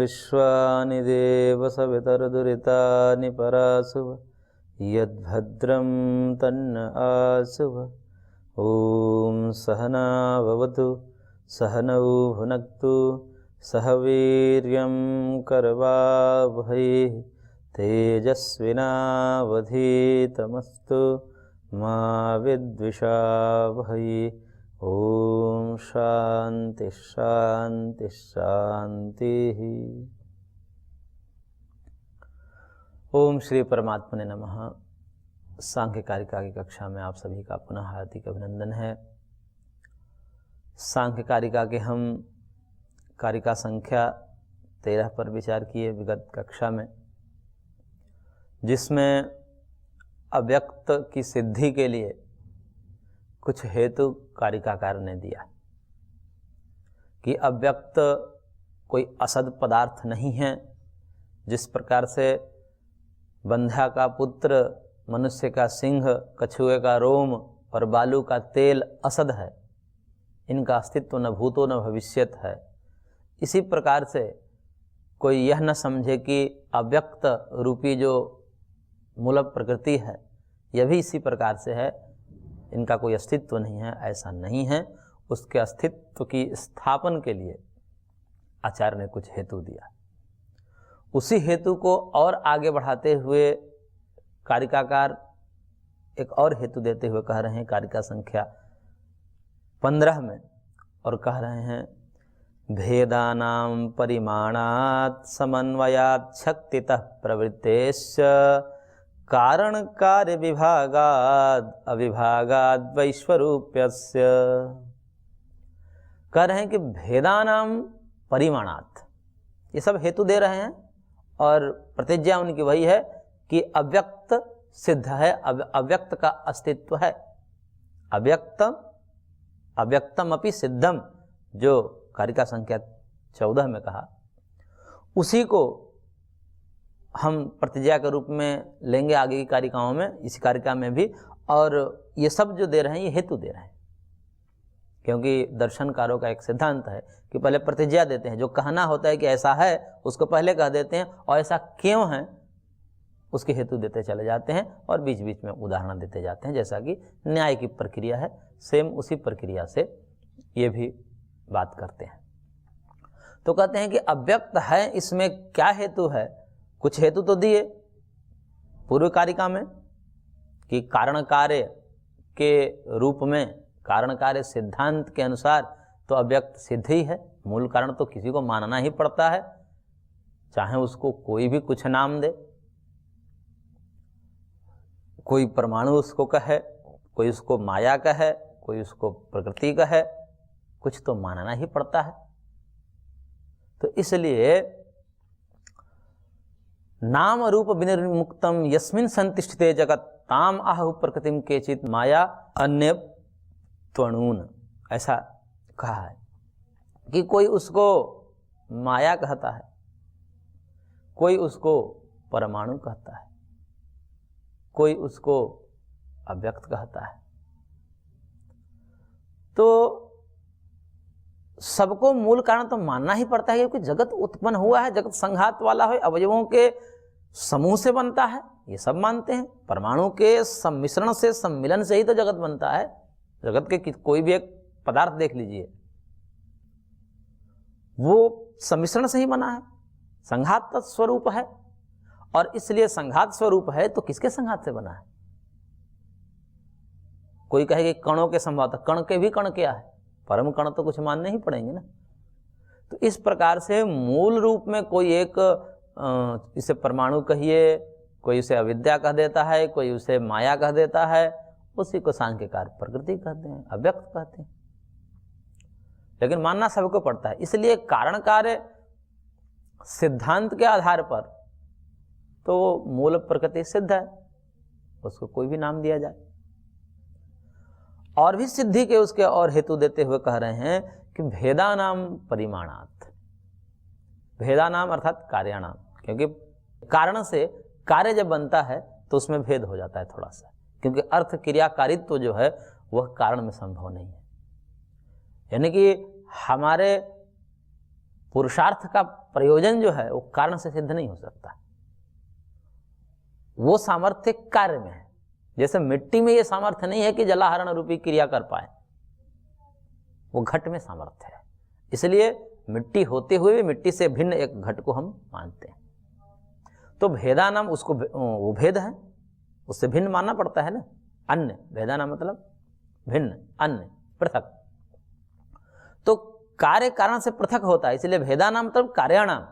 विश्वानि देव सवितर्दुरितानि परासुव यद्भद्रं तन्न आसुव। ॐ सहना भवतु सहनौ भुनक्तु सह वीर्यं करवावहै तेजस्विनावधीतमस्तु मा विद्विषावहै। ओम शांति शांति शांति। ओम श्री परमात्मने नमः। सांख्य कारिका की कक्षा में आप सभी का पुनः हार्दिक अभिनंदन है। सांख्य कारिका के हम कारिका संख्या 13 पर विचार किए विगत कक्षा में, जिसमें अव्यक्त की सिद्धि के लिए कुछ हेतु कारिकाकार ने दिया कि अव्यक्त कोई असद पदार्थ नहीं है। जिस प्रकार से बंध्या का पुत्र, मनुष्य का सिंह, कछुए का रोम और बालू का तेल असद है, इनका अस्तित्व न भूतो न भविष्यत है। इसी प्रकार से कोई यह न समझे कि अव्यक्त रूपी जो मूल प्रकृति है यह भी इसी प्रकार से है, इनका कोई अस्तित्व नहीं है, ऐसा नहीं है। उसके अस्तित्व की स्थापन के लिए आचार्य ने कुछ हेतु दिया। उसी हेतु को और आगे बढ़ाते हुए कारिकाकार एक और हेतु देते हुए कह रहे हैं कारिका संख्या 15 में, और कह रहे हैं भेदानां परिमाणात् समन्वयात् शक्तितः प्रवृत्तेश्च कारण कार्य विभागाद अविभागाद वैश्वरूप्यस्य। कह रहे हैं कि भेदानाम परिमाणात्, ये सब हेतु दे रहे हैं और प्रतिज्ञा उनकी वही है कि अव्यक्त सिद्ध है, अव्यक्त का अस्तित्व है। अव्यक्तम अपि सिद्धम, जो कारिका संख्या 14 में कहा, उसी को हम प्रतिज्ञा के रूप में लेंगे आगे की कारिकाओं में, इस कारिका में भी। और ये सब जो दे रहे हैं ये हेतु दे रहे हैं, क्योंकि दर्शनकारों का एक सिद्धांत है कि पहले प्रतिज्ञा देते हैं, जो कहना होता है कि ऐसा है उसको पहले कह देते हैं, और ऐसा क्यों है उसके हेतु देते चले जाते हैं और बीच बीच में उदाहरण देते जाते हैं, जैसा कि न्याय की प्रक्रिया है। सेम उसी प्रक्रिया से ये भी बात करते हैं। तो कहते हैं कि अव्यक्त है, इसमें क्या हेतु है? कुछ हेतु तो दिए पूर्व कारिका में कि कारण कार्य के रूप में, कारण कार्य सिद्धांत के अनुसार तो अव्यक्त सिद्ध ही है। मूल कारण तो किसी को मानना ही पड़ता है, चाहे उसको कोई भी कुछ नाम दे, कोई परमाणु उसको कहे, कोई उसको माया कहे, कोई उसको प्रकृति कहे, कुछ तो मानना ही पड़ता है। तो इसलिए नाम रूप विनिर्मुक्तम यस्मिन् संतिष्ठते जगत ताम आहु प्रकृतिम केचित माया अन्य त्वणून, ऐसा कहा है कि कोई उसको माया कहता है, कोई उसको परमाणु कहता है, कोई उसको अव्यक्त कहता है। तो सबको मूल कारण तो मानना ही पड़ता है, क्योंकि जगत उत्पन्न हुआ है, जगत संघात वाला है, अवयवों के समूह से बनता है, ये सब मानते हैं। परमाणु के सम्मिश्रण से, सम्मिलन से ही तो जगत बनता है। जगत के कोई भी एक पदार्थ देख लीजिए, वो सम्मिश्रण से ही बना है, संघात स्वरूप है। और इसलिए संघात स्वरूप है तो किसके संघात से बना है? कोई कहे कि कणों के संभवतः, कण के भी कण क्या है? परम कण तो कुछ मानने ही पड़ेंगे ना। तो इस प्रकार से मूल रूप में कोई एक, इसे परमाणु कहिए, कोई उसे अविद्या कह देता है, कोई उसे माया कह देता है, उसी को सांख्यकार प्रकृति कहते हैं, अव्यक्त कहते हैं। लेकिन मानना सबको पड़ता है। इसलिए कारण कार्य सिद्धांत के आधार पर तो मूल प्रकृति सिद्ध है, उसको कोई भी नाम दिया जाए। और भी सिद्धि के उसके और हेतु देते हुए कह रहे हैं कि भेदानाम परिमाणात्, भेदानाम अर्थात कार्याणाम, क्योंकि कारण से कार्य जब बनता है तो उसमें भेद हो जाता है थोड़ा सा, क्योंकि अर्थ क्रियाकारित्व जो है वह कारण में संभव नहीं है। यानी कि हमारे पुरुषार्थ का प्रयोजन जो है वो कारण से सिद्ध नहीं हो सकता, वो सामर्थ्य कार्य में है। जैसे मिट्टी में ये सामर्थ्य नहीं है कि जलाहरण रूपी क्रिया कर पाए, वो घट में सामर्थ्य है। इसलिए मिट्टी होते हुए भी मिट्टी से भिन्न एक घट को हम मानते हैं। तो भेदानाम उसको वो भेद है, उससे भिन्न मानना पड़ता है ना। अन्य, भेदानाम मतलब भिन्न, अन्य, पृथक। तो कार्य कारण से पृथक होता है, इसलिए भेदानाम मतलब कार्याणाम।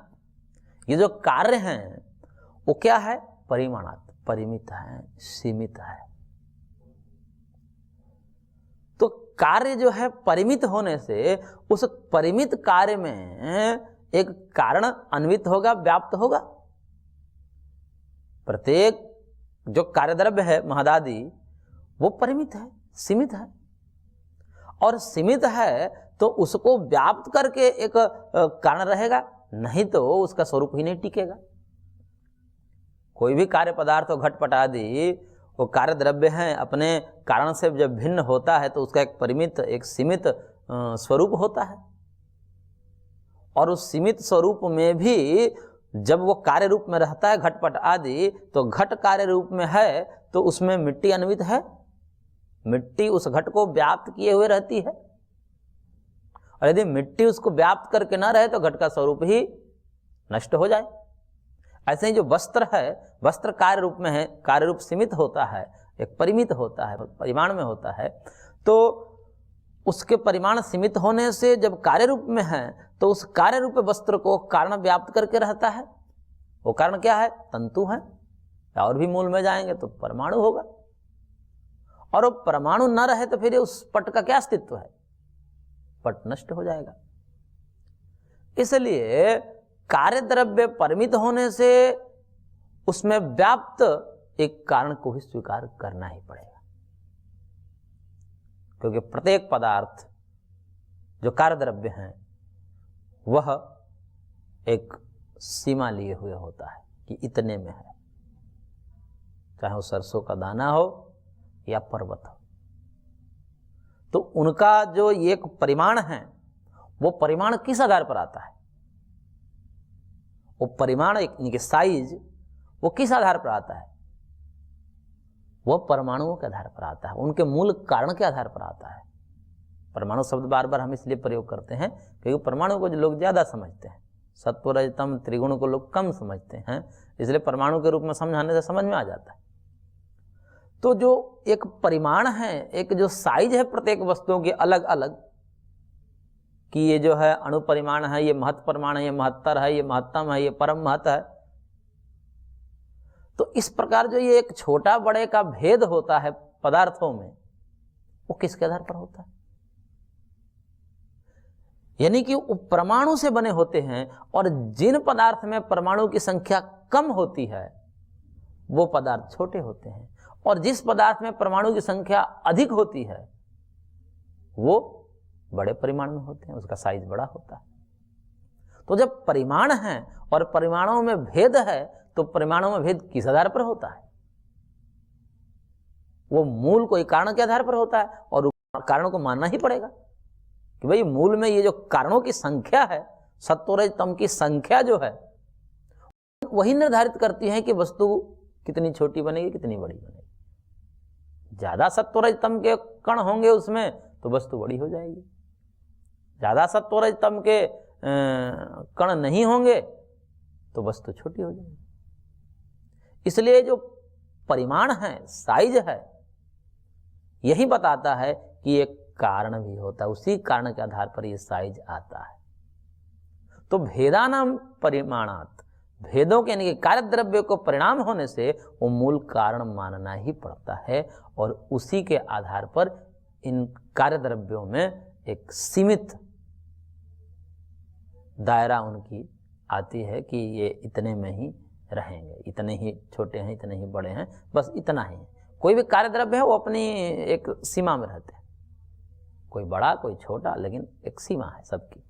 ये जो कार्य हैं वो क्या है? परिमाणात, परिमित है, सीमित है। तो कार्य जो है परिमित होने से उस परिमित कार्य में एक कारण अन्वित होगा, व्याप्त होगा। प्रत्येक जो कार्यद्रव्य है महदादि वो परिमित है, सीमित है, और सीमित है तो उसको व्याप्त करके एक कारण रहेगा, नहीं तो उसका स्वरूप ही नहीं टिकेगा। कोई भी कार्य पदार्थ हो, घटपट आदि, वो कार्य द्रव्य हैं, अपने कारण से जब भिन्न होता है तो उसका एक परिमित, एक सीमित स्वरूप होता है। और उस सीमित स्वरूप में भी जब वो कार्य रूप में रहता है घटपट आदि, तो घट कार्य रूप में है तो उसमें मिट्टी अन्वित है, मिट्टी उस घट को व्याप्त किए हुए रहती है। और यदि मिट्टी उसको व्याप्त करके ना रहे तो घट का स्वरूप ही नष्ट हो जाए। ऐसे ही जो वस्त्र है, वस्त्र कार्य रूप में है, कार्य रूप सीमित होता है, एक परिमित होता है, परिमाण में होता है। तो उसके परिमाण सीमित होने से जब कार्य रूप में है तो उस कार्य रूप वस्त्र को कारण व्याप्त करके रहता है। वो कारण क्या है? तंतु है, और भी मूल में जाएंगे तो परमाणु होगा। और वो परमाणु न रहे तो फिर उस पट का क्या अस्तित्व है? पट नष्ट हो जाएगा। इसलिए कार्य द्रव्य परिमित होने से उसमें व्याप्त एक कारण को ही स्वीकार करना ही पड़ेगा, क्योंकि प्रत्येक पदार्थ जो कार्य द्रव्य हैं वह एक सीमा लिए हुए होता है कि इतने में है, चाहे वो सरसों का दाना हो या पर्वत हो। तो उनका जो एक परिमाण है वो परिमाण किस आधार पर आता है? वो परिमाण, इनके साइज, वो किस आधार पर आता है? वो परमाणुओं के आधार पर आता है, उनके मूल कारण के आधार पर आता है। परमाणु शब्द बार बार हम इसलिए प्रयोग करते हैं क्योंकि परमाणु को जो लोग ज्यादा समझते हैं, सत्व रजतम त्रिगुण को लोग कम समझते हैं, इसलिए परमाणु के रूप में समझाने से समझ में आ जाता है। तो जो एक परिमाण है, एक जो साइज है प्रत्येक वस्तुओं की अलग अलग, कि ये जो है अणु परिमाण है, ये महत्व परिमाण है, ये महत्तर है, ये महत्तम है, ये परम महत्व है। तो इस प्रकार जो ये एक छोटा बड़े का भेद होता है पदार्थों में, वो किसके आधार पर होता है? यानी कि वो परमाणु से बने होते हैं, और जिन पदार्थ में परमाणु की संख्या कम होती है वो पदार्थ छोटे होते हैं, और जिस पदार्थ में परमाणु की संख्या अधिक होती है वो बड़े परिमाण में होते हैं, उसका साइज बड़ा होता है। तो जब परिमाण है और परिमाणों में भेद है तो परिमाणों में भेद किस आधार पर होता है? वो मूल कोई कारण के आधार पर होता है, और कारणों को मानना ही पड़ेगा कि भाई मूल में ये जो कारणों की संख्या है, सत्वरजतम की संख्या जो है वही निर्धारित करती है कि वस्तु कितनी छोटी बनेगी, कितनी बड़ी बनेगी। ज्यादा सत्वरजतम के कण होंगे उसमें तो वस्तु बड़ी हो जाएगी, ज्यादा सत्वरजतम के कण नहीं होंगे तो वस्तु छोटी हो जाएगी। इसलिए जो परिमाण है, साइज है, यही बताता है कि एक कारण भी होता है, उसी कारण के आधार पर ये साइज आता है। तो भेदानाम परिमाणात, भेदों के यानी कि कार्य द्रव्य को परिणाम होने से वो मूल कारण मानना ही पड़ता है, और उसी के आधार पर इन कार्य द्रव्यों में एक सीमित दायरा उनकी आती है कि ये इतने में ही रहेंगे, इतने ही छोटे हैं, इतने ही बड़े हैं, बस इतना ही है। कोई भी कार्य द्रव्य है वो अपनी एक सीमा में रहते हैं, कोई बड़ा कोई छोटा, लेकिन एक सीमा है सबकी।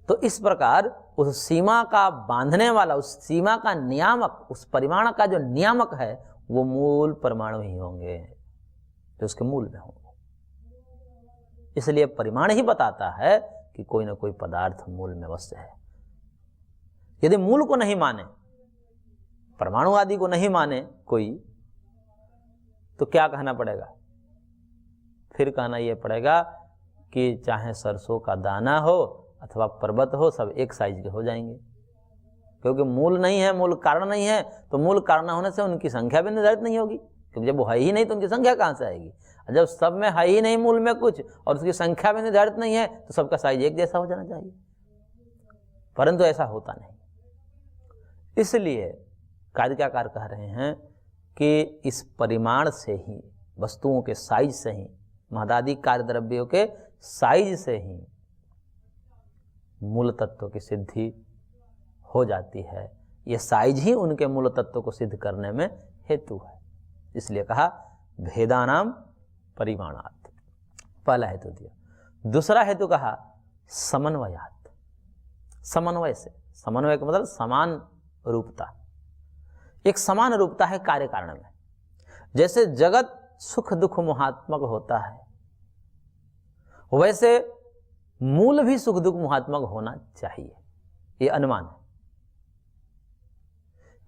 तो इस प्रकार उस सीमा का बांधने वाला, उस सीमा का नियामक, उस परिमाण का जो नियामक है वो मूल परमाणु ही होंगे जो उसके मूल में होंगे। इसलिए परिमाण ही बताता है कि कि कोई ना कोई पदार्थ मूल में अवश्य है। यदि मूल को नहीं माने, परमाणु आदि को नहीं माने कोई, तो क्या कहना पड़ेगा? फिर कहना यह पड़ेगा कि चाहे सरसों का दाना हो अथवा पर्वत हो, सब एक साइज के हो जाएंगे। क्योंकि मूल नहीं है, मूल कारण नहीं है, तो मूल कारण होने से उनकी संख्या भी निर्धारित नहीं होगी, क्योंकि जब वो है ही नहीं तो उनकी संख्या कहाँ से आएगी? जब सब में है ही नहीं मूल में कुछ और उसकी संख्या भी निर्धारित नहीं है, तो सबका साइज एक जैसा हो जाना चाहिए, परंतु ऐसा होता नहीं। इसलिए कारिकाकार कह रहे हैं कि इस परिमाण से ही, वस्तुओं के साइज से ही, महदादि कार्य द्रव्यों के साइज से ही मूल तत्व की सिद्धि हो जाती है। यह साइज ही उनके मूल तत्व को सिद्ध करने में हेतु है। इसलिए कहा भेदानाम परिमाणात्, पहला हेतु दिया। दूसरा हेतु कहा समन्वयात्, समन्वय से, समन्वय का मतलब समान रूपता। एक समान रूपता है कार्य कारण में। जैसे जगत सुख दुख मोहात्मक होता है, वैसे मूल भी सुख दुख मोहात्मक होना चाहिए, ये अनुमान है।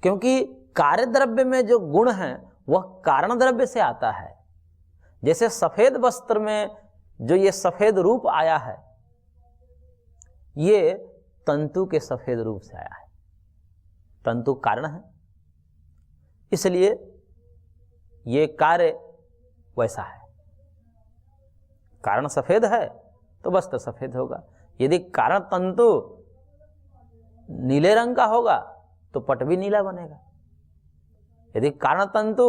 क्योंकि कार्य द्रव्य में जो गुण है वह कारण द्रव्य से आता है। जैसे सफेद वस्त्र में जो ये सफेद रूप आया है, ये तंतु के सफेद रूप से आया है, तंतु कारण है, इसलिए ये कार्य वैसा है। कारण सफेद है तो वस्त्र सफेद होगा। यदि कारण तंतु नीले रंग का होगा तो पट भी नीला बनेगा। यदि कारण तंतु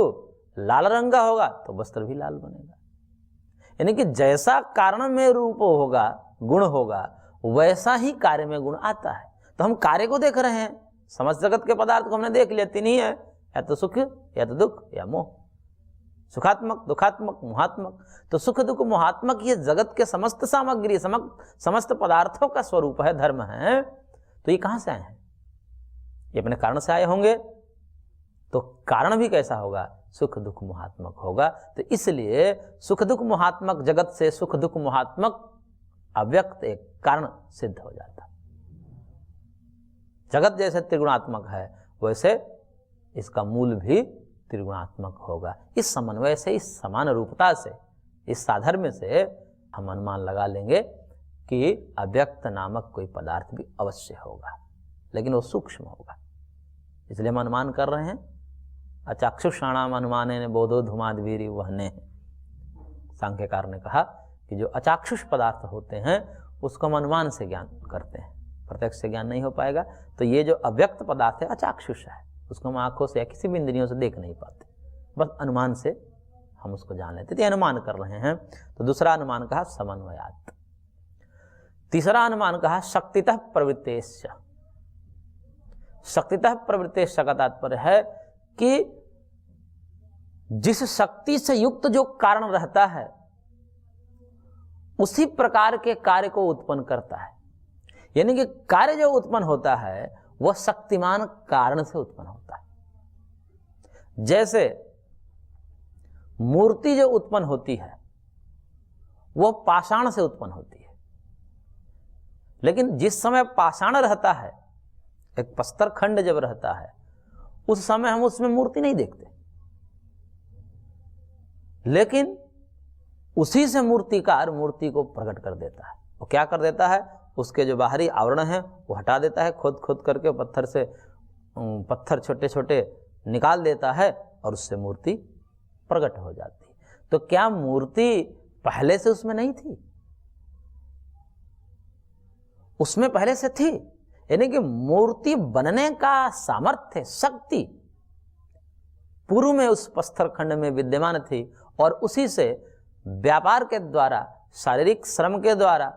लाल रंग का होगा तो वस्त्र भी लाल बनेगा। यानी कि जैसा कारण में रूप होगा, गुण होगा, वैसा ही कार्य में गुण आता है। तो हम कार्य को देख रहे हैं, समस्त जगत के पदार्थ को हमने देख लिया, तीन ही है, या तो सुख या तो दुख या मोह, सुखात्मक दुखात्मक मोहात्मक। तो सुख दुख मोहात्मक ये जगत के समस्त सामग्री, समस्त पदार्थों का स्वरूप है, धर्म है। तो ये कहां से आए हैं? ये अपने कारण से आए होंगे। तो कारण भी कैसा होगा? सुख दुख मोहात्मक होगा। तो इसलिए सुख दुख मोहात्मक जगत से सुख दुख मोहात्मक अव्यक्त एक कारण सिद्ध हो जाता। जगत जैसे त्रिगुणात्मक है, वैसे इसका मूल भी त्रिगुणात्मक होगा। इस समन्वय से, इस समान रूपता से, इस साधर्म्य से हम अनुमान लगा लेंगे कि अव्यक्त नामक कोई पदार्थ भी अवश्य होगा, लेकिन वो सूक्ष्म होगा। इसलिए हम अनुमान कर रहे हैं अचाक्षुषाणाम अनुमानेन बोधो धूमाद्भिरी वहने। सांख्यकार ने कहा कि जो अचाक्षुष पदार्थ होते हैं उसको हम अनुमान से ज्ञान करते हैं, प्रत्यक्ष से ज्ञान नहीं हो पाएगा। तो ये जो अव्यक्त पदार्थ है, अचाक्षुष है, उसको हम आंखों से या किसी भी इंद्रियों से देख नहीं पाते, बस अनुमान से हम उसको जान लेते। तो अनुमान कर रहे हैं। तो दूसरा अनुमान कहा समन्वयात्। तीसरा अनुमान कहा शक्तितः प्रवृत्तेश्च। शक्तितः प्रवृत्तेश्च का तात्पर्य है कि जिस शक्ति से युक्त जो कारण रहता है उसी प्रकार के कार्य को उत्पन्न करता है। यानी कि कार्य जो उत्पन्न होता है वह शक्तिमान कारण से उत्पन्न होता है। जैसे मूर्ति जो उत्पन्न होती है वह पाषाण से उत्पन्न होती है, लेकिन जिस समय पाषाण रहता है, एक प्रस्तर खंड जब रहता है, उस समय हम उसमें मूर्ति नहीं देखते, लेकिन उसी से मूर्तिकार मूर्ति को प्रकट कर देता है। वो क्या कर देता है? उसके जो बाहरी आवरण है वो हटा देता है, खोद खोद करके पत्थर से पत्थर छोटे छोटे निकाल देता है और उससे मूर्ति प्रकट हो जाती है। तो क्या मूर्ति पहले से उसमें नहीं थी? उसमें पहले से थी। यानी कि मूर्ति बनने का सामर्थ्य, शक्ति पूर्व में उस पत्थर खंड में विद्यमान थी और उसी से व्यापार के द्वारा, शारीरिक श्रम के द्वारा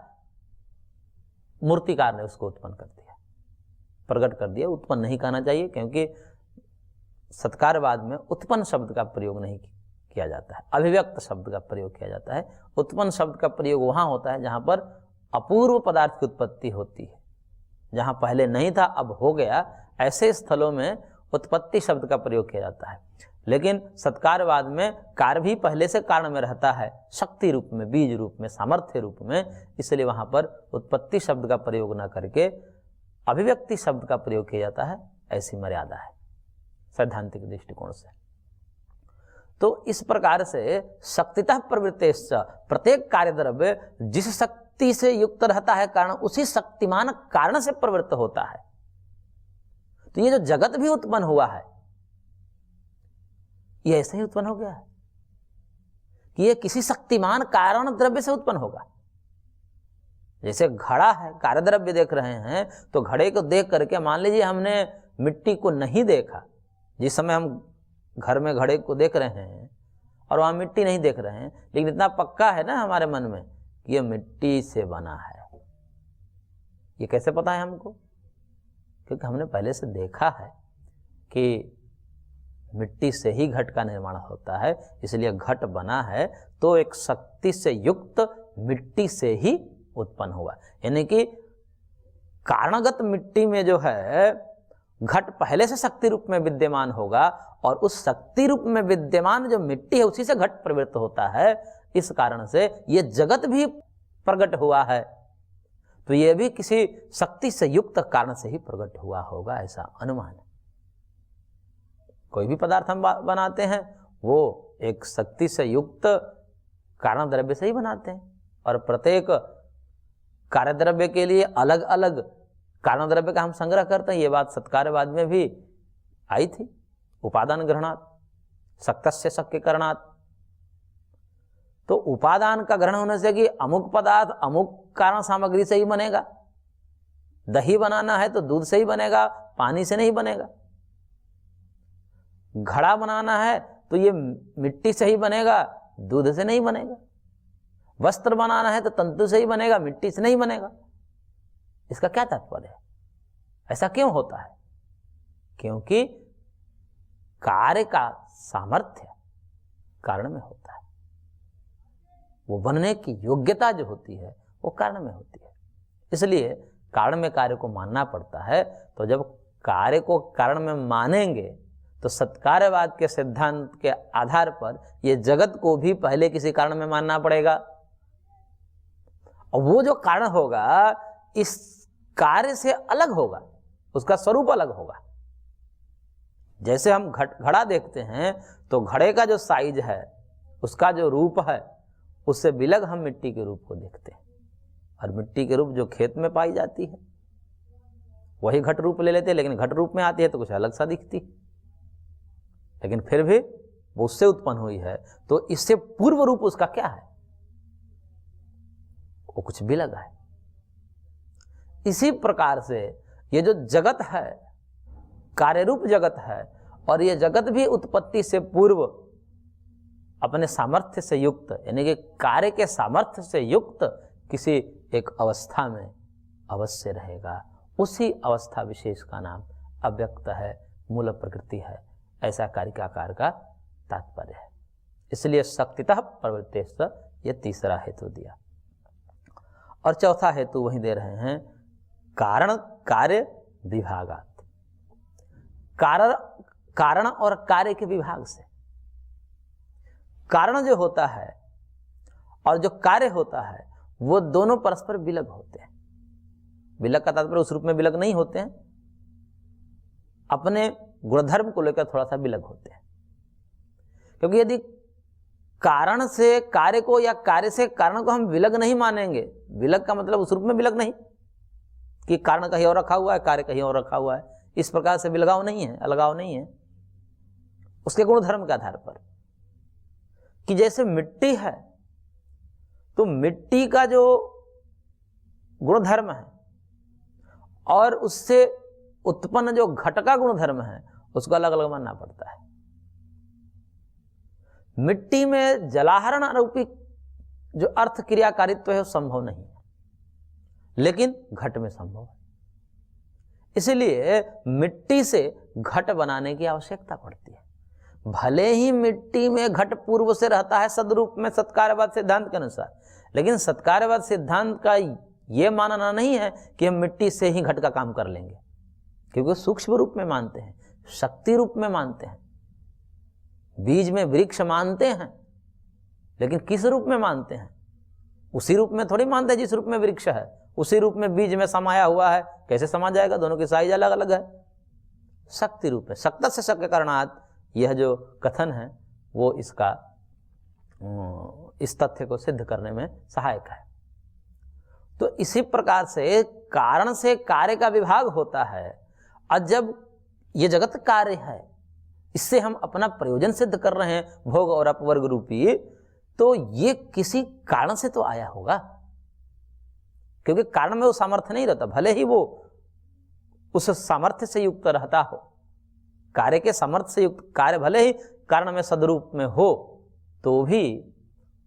मूर्तिकार ने उसको उत्पन्न कर दिया, प्रकट कर दिया। उत्पन्न नहीं कहना चाहिए, क्योंकि सत्कारवाद में उत्पन्न शब्द का प्रयोग नहीं किया जाता है, अभिव्यक्त शब्द का प्रयोग किया जाता है। उत्पन्न शब्द का प्रयोग वहां होता है जहां पर अपूर्व पदार्थ की उत्पत्ति होती है, जहां पहले नहीं था अब हो गया, ऐसे स्थलों में उत्पत्ति शब्द का प्रयोग किया जाता है। लेकिन सत्कार्यवाद में कार्य भी पहले से कारण में रहता है, शक्ति रूप में, बीज रूप में, सामर्थ्य रूप में, इसलिए वहां पर उत्पत्ति शब्द का प्रयोग न करके अभिव्यक्ति शब्द का प्रयोग किया जाता है। ऐसी मर्यादा है सैद्धांतिक दृष्टिकोण से। तो इस प्रकार से शक्तितः प्रवृत्तेश्च, प्रत्येक कार्य द्रव्य जिस शक्ति से युक्त रहता है कारण, उसी शक्तिमान कारण से प्रवृत्त होता है। तो ये जो जगत भी उत्पन्न हुआ है ये ऐसे ही उत्पन्न हो गया है कि ये किसी शक्तिमान कारण द्रव्य से उत्पन्न होगा। जैसे घड़ा है, कार्य द्रव्य देख रहे हैं, तो घड़े को देख करके मान लीजिए हमने मिट्टी को नहीं देखा, जिस समय हम घर में घड़े को देख रहे हैं और वहां मिट्टी नहीं देख रहे हैं, लेकिन इतना पक्का है ना हमारे मन में कि ये मिट्टी से बना है। ये कैसे पता है हमको? क्योंकि हमने पहले से देखा है कि मिट्टी से ही घट का निर्माण होता है, इसलिए घट बना है तो एक शक्ति से युक्त मिट्टी से ही उत्पन्न हुआ। यानी कि कारणगत मिट्टी में जो है घट पहले से शक्ति रूप में विद्यमान होगा, और उस शक्ति रूप में विद्यमान जो मिट्टी है उसी से घट प्रवृत्त होता है। इस कारण से ये जगत भी प्रकट हुआ है, तो यह भी किसी शक्ति से युक्त कारण से ही प्रकट हुआ होगा, ऐसा अनुमान है। कोई भी पदार्थ हम बनाते हैं वो एक शक्ति से युक्त कारण द्रव्य से ही बनाते हैं, और प्रत्येक कार्य द्रव्य के लिए अलग अलग कारण द्रव्य का हम संग्रह करते हैं। ये बात सत्कार्यवाद में भी आई थी। उपादान ग्रहणात् शक्तस्य शक्यकरणात्, तो उपादान का ग्रहण होने से कि अमुक पदार्थ अमुक कारण सामग्री से ही बनेगा। दही बनाना है तो दूध से ही बनेगा, पानी से नहीं बनेगा। घड़ा बनाना है तो ये मिट्टी से ही बनेगा, दूध से नहीं बनेगा। वस्त्र बनाना है तो तंतु से ही बनेगा, मिट्टी से नहीं बनेगा। इसका क्या तात्पर्य है? ऐसा क्यों होता है? क्योंकि कार्य का सामर्थ्य कारण में होता है, वो बनने की योग्यता जो होती है वो कारण में होती है। इसलिए कारण में कार्य को मानना पड़ता है। तो जब कार्य को कारण में मानेंगे तो सत्कार्यवाद के सिद्धांत के आधार पर ये जगत को भी पहले किसी कारण में मानना पड़ेगा, और वो जो कारण होगा इस कार्य से अलग होगा, उसका स्वरूप अलग होगा। जैसे हम घड़ा देखते हैं तो घड़े का जो साइज है, उसका जो रूप है, उससे विलग हम मिट्टी के रूप को देखते हैं, और मिट्टी के रूप जो खेत में पाई जाती है वही घट रूप ले लेते हैं, लेकिन घट रूप में आती है तो कुछ अलग सा दिखती, लेकिन फिर भी वो उससे उत्पन्न हुई है। तो इससे पूर्व रूप उसका क्या है? वो कुछ भी लगा है। इसी प्रकार से ये जो जगत है कार्य रूप जगत है, और ये जगत भी उत्पत्ति से पूर्व अपने सामर्थ्य से युक्त, यानी कि कार्य के सामर्थ्य से युक्त किसी एक अवस्था में अवश्य रहेगा। उसी अवस्था विशेष का नाम अव्यक्त है, मूल प्रकृति है। ऐसा कारिकाकार का तात्पर्य है। इसलिए शक्तितः प्रवृत्तेश्च ये तीसरा हेतु दिया, और चौथा हेतु वही दे रहे हैं, कारण कार्य विभागात्। कारण और कार्य के विभाग से, कारण जो होता है और जो कार्य होता है वो दोनों परस्पर विलग होते हैं। विलग का तात्पर्य उस रूप में विलग नहीं होते हैं, अपने गुणधर्म को लेकर थोड़ा सा विलग होते हैं। क्योंकि यदि कारण से कार्य को या कार्य से कारण को हम विलग नहीं मानेंगे, विलग का मतलब उस रूप में विलग नहीं कि कारण कहीं और रखा हुआ है, कार्य कहीं और रखा हुआ है, इस प्रकार से विलगाव नहीं है, अलगाव नहीं है, उसके गुणधर्म के आधार पर। कि जैसे मिट्टी है तो मिट्टी का जो गुणधर्म है और उससे उत्पन्न जो घट का गुणधर्म है उसको अलग अलग मानना पड़ता है। मिट्टी में जलाहरण आरोपी जो अर्थ क्रियाकारित्व है वो संभव नहीं है, लेकिन घट में संभव है। इसलिए मिट्टी से घट बनाने की आवश्यकता पड़ती है। भले ही मिट्टी में घट पूर्व से रहता है सदरूप में सत्कार्यवाद सिद्धांत के अनुसार, लेकिन सत्कार्यवाद सिद्धांत का यह मानना नहीं है कि हम मिट्टी से ही घट का काम कर लेंगे, क्योंकि सूक्ष्म रूप में मानते हैं, शक्ति रूप में मानते हैं। बीज में वृक्ष मानते हैं, लेकिन किस रूप में मानते हैं? उसी रूप में थोड़ी मानते हैं जिस रूप में वृक्ष है, उसी रूप में बीज में समाया हुआ है। कैसे समा जाएगा? दोनों की साइज अलग अलग है। शक्ति रूप है। शक्त से शक्य कारणात् यह जो कथन है वो इसका इस तथ्य को सिद्ध करने में सहायक है। तो इसी प्रकार से कारण से कार्य का विभाग होता है। और जब ये जगत कार्य है, इससे हम अपना प्रयोजन सिद्ध कर रहे हैं भोग और अपवर्ग रूपी, तो ये किसी कारण से तो आया होगा, क्योंकि कारण में वो सामर्थ्य नहीं रहता। भले ही वो उस सामर्थ्य से युक्त रहता हो, कार्य के सामर्थ्य से युक्त कार्य भले ही कारण में सदरूप में हो, तो भी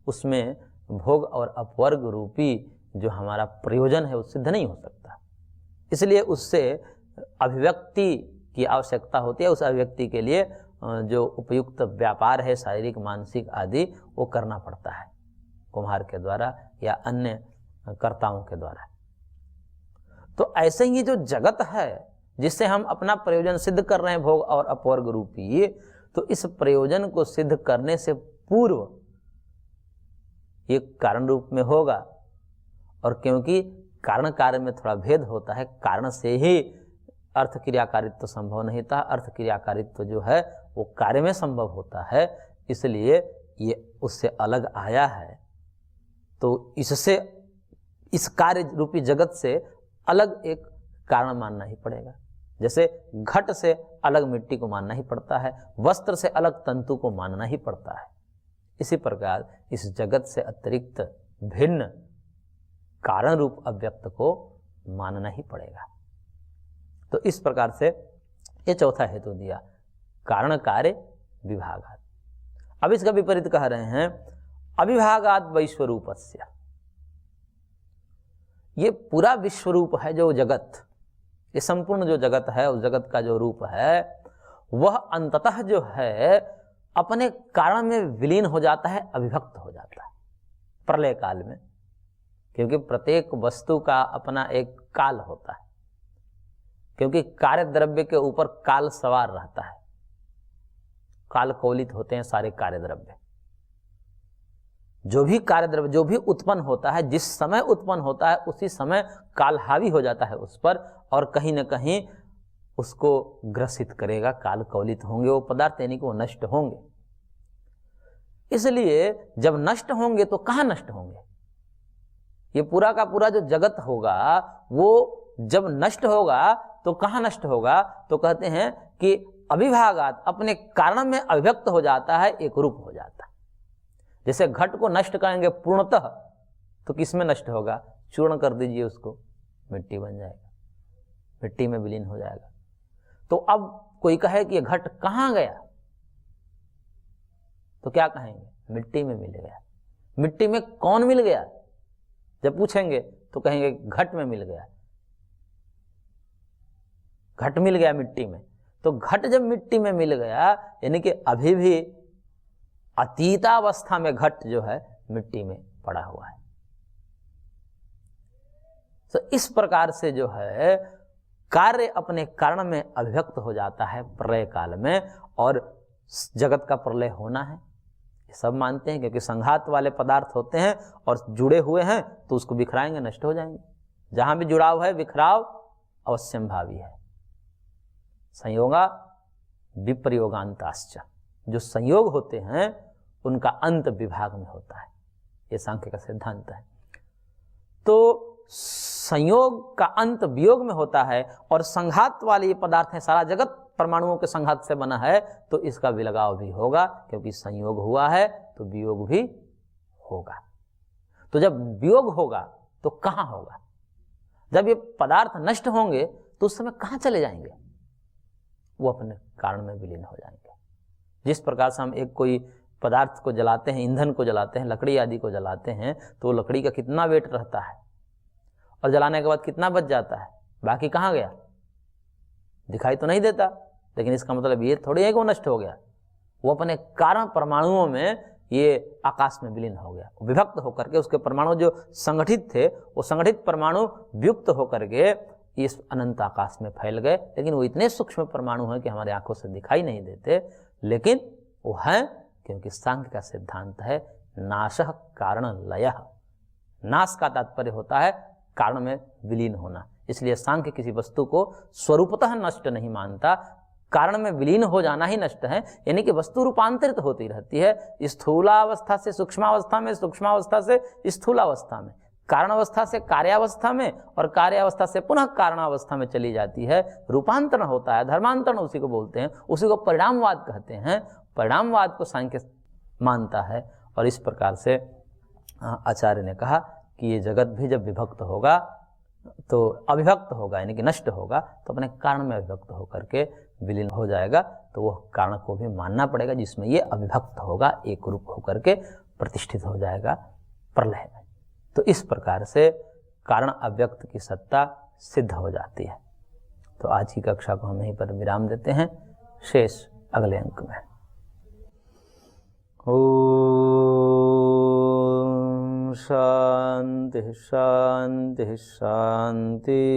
उसमें भोग और अपवर्ग रूपी जो हमारा प्रयोजन है वो सिद्ध नहीं हो सकता। इसलिए उससे अभिव्यक्ति की आवश्यकता होती है। उस अभिव्यक्ति के लिए जो उपयुक्त व्यापार है, शारीरिक मानसिक आदि, वो करना पड़ता है कुम्हार के द्वारा या अन्य कर्ताओं के द्वारा। तो ऐसे ही जो जगत है जिससे हम अपना प्रयोजन सिद्ध कर रहे हैं भोग और अपवर्ग रूपी, तो इस प्रयोजन को सिद्ध करने से पूर्व ये कारण रूप में होगा। और क्योंकि कारण कार्य में थोड़ा भेद होता है, कारण से ही अर्थ क्रियाकारित्व संभव नहीं था, अर्थ क्रियाकारित्व जो है वो कार्य में संभव होता है, इसलिए ये उससे अलग आया है। तो इससे इस कार्य रूपी जगत से अलग एक कारण मानना ही पड़ेगा। जैसे घट से अलग मिट्टी को मानना ही पड़ता है, वस्त्र से अलग तंतु को मानना ही पड़ता है। इसी प्रकार इस जगत से अतिरिक्त भिन्न कारण रूप अव्यक्त को मानना ही पड़ेगा। तो इस प्रकार से ये चौथा हेतु दिया, कारण कार्य विभागात्। अब इसका विपरीत कह रहे हैं, अविभागात् वैश्वरूपस्य। ये पूरा विश्वरूप है जो जगत, ये संपूर्ण जो जगत है, उस जगत का जो रूप है, वह अंततः जो है अपने कारण में विलीन हो जाता है, अविभक्त हो जाता है प्रलय काल में। क्योंकि प्रत्येक वस्तु का अपना एक काल होता है, क्योंकि कार्य द्रव्य के ऊपर काल सवार रहता है। काल कौलित होते हैं सारे कार्य द्रव्य। जो भी कार्य द्रव्य जो भी उत्पन्न होता है, जिस समय उत्पन्न होता है उसी समय काल हावी हो जाता है उस पर, और कहीं न कहीं उसको ग्रसित करेगा। काल कौलित होंगे वो पदार्थ, यानी कि वो नष्ट होंगे। इसलिए जब नष्ट होंगे तो कहाँ नष्ट होंगे? ये पूरा का पूरा जो जगत होगा वो जब नष्ट होगा तो कहाँ नष्ट होगा? तो कहते हैं कि अविभागात्, अपने कारण में अभिव्यक्त हो जाता है, एक रूप हो जाता है। जैसे घट को नष्ट करेंगे पूर्णतः तो किसमें नष्ट होगा? चूर्ण कर दीजिए उसको, मिट्टी बन जाएगा, मिट्टी में विलीन हो जाएगा। तो अब कोई कहे कि ये घट कहाँ गया, तो क्या कहेंगे? मिट्टी में मिल गया। मिट्टी में कौन मिल गया? जब पूछेंगे तो कहेंगे घट में मिल गया, घट मिल गया मिट्टी में। तो घट जब मिट्टी में मिल गया, यानी कि अभी भी अतीतावस्था में घट जो है मिट्टी में पड़ा हुआ है। तो इस प्रकार से जो है कार्य अपने कारण में अभिव्यक्त हो जाता है प्रलय काल में, और जगत का प्रलय होना है ये सब मानते हैं, क्योंकि संघात वाले पदार्थ होते हैं और जुड़े हुए हैं तो उसको बिखराएंगे, नष्ट हो जाएंगे। जहां भी जुड़ाव है बिखराव अवश्यंभावी है। संयोगा विप्रयोगांताश्च, जो संयोग होते हैं उनका अंत विभाग में होता है, ये सांख्य का सिद्धांत है। तो संयोग का अंत वियोग में होता है, और संघात वाले ये पदार्थ हैं, सारा जगत परमाणुओं के संघात से बना है, तो इसका विलगाव भी होगा, क्योंकि संयोग हुआ है तो वियोग भी होगा। तो जब वियोग होगा तो कहाँ होगा? जब ये पदार्थ नष्ट होंगे तो उस समय कहाँ चले जाएंगे? वो अपने कारण में विलीन हो जाएंगे। जिस प्रकार से हम एक कोई पदार्थ को जलाते हैं, ईंधन को जलाते हैं, लकड़ी आदि को जलाते हैं, तो लकड़ी का कितना वेट रहता है और जलाने के बाद कितना बच जाता है, बाकी कहाँ गया? दिखाई तो नहीं देता, लेकिन इसका मतलब ये थोड़ी है कि वो नष्ट हो गया। वो अपने कारण परमाणुओं में ये आकाश में विलीन हो गया, विभक्त होकर के उसके परमाणु जो संगठित थे, वो संगठित परमाणु वियुक्त होकर के इस अनंत आकाश में फैल गए। लेकिन वो इतने सूक्ष्म परमाणु हैं कि हमारे आंखों से दिखाई नहीं देते, लेकिन वो है क्योंकि सांख्य का सिद्धांत है नाशः कारण लयः। नाश का तात्पर्य होता है कारण में विलीन होना, इसलिए सांख्य किसी वस्तु को स्वरूपतः नष्ट नहीं मानता, कारण में विलीन हो जाना ही नष्ट है, यानी कि वस्तु रूपांतरित होती रहती है, स्थूलावस्था से सूक्ष्मावस्था में, सूक्ष्मावस्था से स्थूलावस्था में, कारणावस्था से कार्यावस्था में और कार्यावस्था से पुनः कारणावस्था में चली जाती है, रूपांतरण होता है, धर्मांतरण उसी को बोलते हैं, उसी को परिणामवाद कहते हैं। परिणामवाद को सांख्य मानता है और इस प्रकार से आचार्य ने कहा कि ये जगत भी जब विभक्त होगा तो अविभक्त होगा, यानी कि नष्ट होगा, तो अपने कारण में अविभक्त होकर के विलीन हो जाएगा, तो वह कारण को भी मानना पड़ेगा जिसमें ये अविभक्त होगा, एक रूप होकर के प्रतिष्ठित हो जाएगा प्रलय में। तो इस प्रकार से कारण अव्यक्त की सत्ता सिद्ध हो जाती है। तो आज की कक्षा को हम यहीं पर विराम देते हैं, शेष अगले अंक में। ओम शांति शांति शांति।